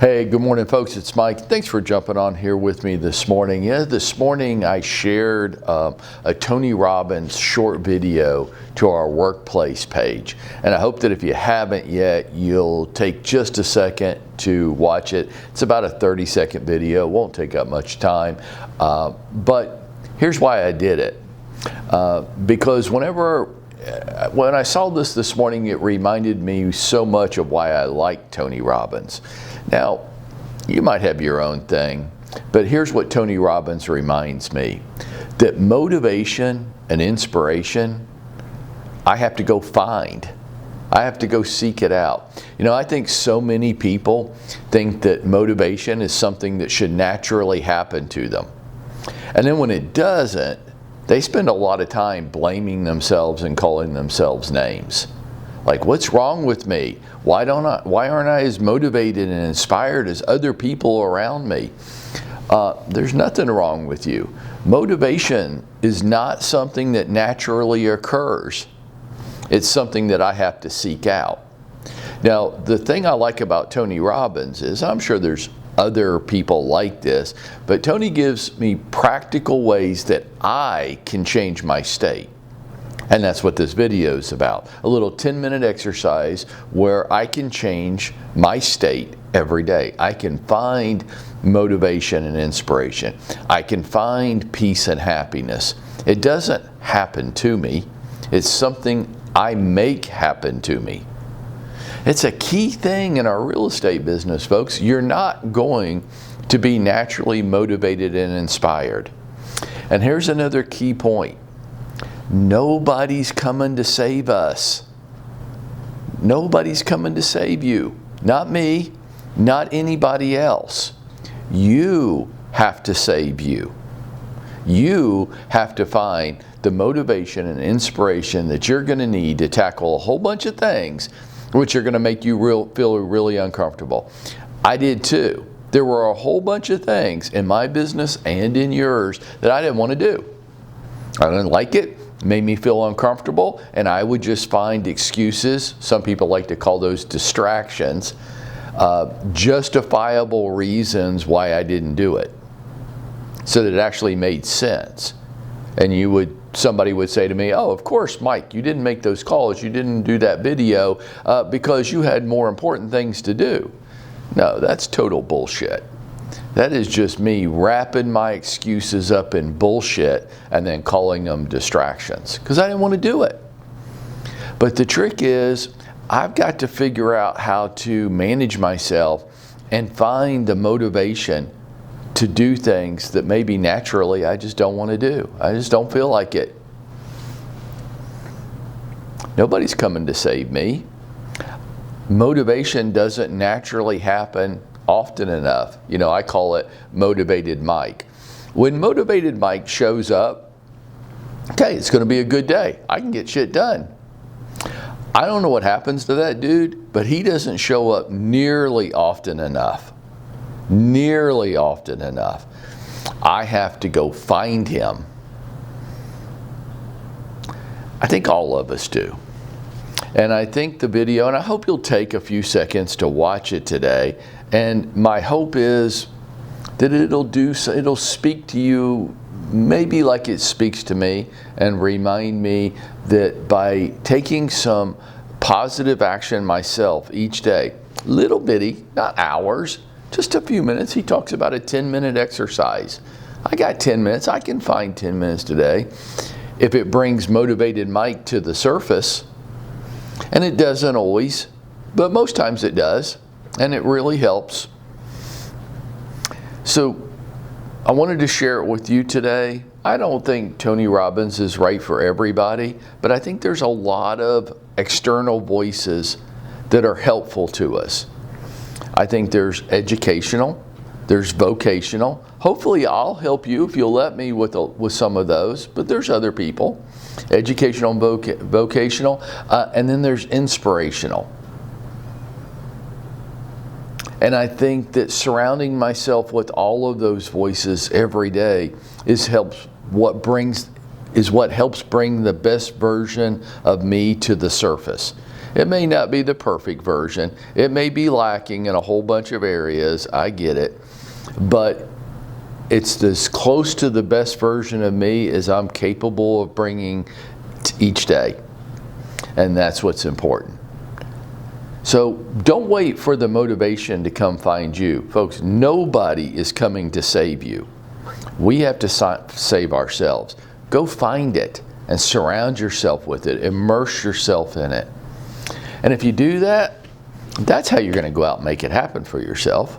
Hey, good morning, folks. It's Mike. Thanks for jumping on here with me this morning. This morning I shared a Tony Robbins short video to our workplace page. And I hope that if you haven't yet, you'll take just a second to watch it. It's about a 30-second video. It won't take up much time. But here's why I did it. Because when I saw this morning, it reminded me so much of why I like Tony Robbins. Now, you might have your own thing, but here's what Tony Robbins reminds me, that motivation and inspiration, I have to go find. I have to go seek it out. You know, I think so many people think that motivation is something that should naturally happen to them. And then when it doesn't, they spend a lot of time blaming themselves and calling themselves names. Like, what's wrong with me? Why aren't I as motivated and inspired as other people around me? There's nothing wrong with you. Motivation is not something that naturally occurs. It's something that I have to seek out. Now, the thing I like about Tony Robbins is, I'm sure there's other people like this, but Tony gives me practical ways that I can change my state. And that's what this video is about. A little 10-minute exercise where I can change my state every day. I can find motivation and inspiration. I can find peace and happiness. It doesn't happen to me. It's something I make happen to me. It's a key thing in our real estate business, folks. You're not going to be naturally motivated and inspired. And here's another key point. Nobody's coming to save us. Nobody's coming to save you. Not me, not anybody else. You have to save you. You have to find the motivation and inspiration that you're going to need to tackle a whole bunch of things which are going to make you feel really uncomfortable. I did too. There were a whole bunch of things in my business and in yours that I didn't want to do. I didn't like it. Made me feel uncomfortable, and I would just find excuses. Some people like to call those distractions, justifiable reasons why I didn't do it, so that it actually made sense. And somebody would say to me, "Oh, of course, Mike, you didn't make those calls, you didn't do that video because you had more important things to do." No, that's total bullshit. That is just me wrapping my excuses up in bullshit and then calling them distractions because I didn't want to do it. But the trick is, I've got to figure out how to manage myself and find the motivation to do things that maybe naturally I just don't want to do. I just don't feel like it. Nobody's coming to save me. Motivation doesn't naturally happen often enough. You know, I call it motivated Mike. When motivated Mike shows up, okay, it's going to be a good day. I can get shit done. I don't know what happens to that dude, but he doesn't show up nearly often enough. Nearly often enough. I have to go find him. I think all of us do. And I think the video, and I hope you'll take a few seconds to watch it today. And my hope is that it'll speak to you maybe like it speaks to me, and remind me that by taking some positive action myself each day, little bitty, not hours, just a few minutes. He talks about a 10-minute exercise. I got 10 minutes. I can find 10 minutes today. If it brings motivated Mike to the surface, and it doesn't always, but most times it does, and it really helps. So I wanted to share it with you today. I don't think Tony Robbins is right for everybody, but I think there's a lot of external voices that are helpful to us. I think there's educational, there's vocational. Hopefully I'll help you if you'll let me with some of those, but there's other people. Educational and vocational, and then there's inspirational. And I think that surrounding myself with all of those voices every day is what helps bring the best version of me to the surface. It may not be the perfect version. It may be lacking in a whole bunch of areas. I get it. But it's as close to the best version of me as I'm capable of bringing each day. And that's what's important. So don't wait for the motivation to come find you. Folks, nobody is coming to save you. We have to save ourselves. Go find it and surround yourself with it. Immerse yourself in it. And if you do that, that's how you're going to go out and make it happen for yourself.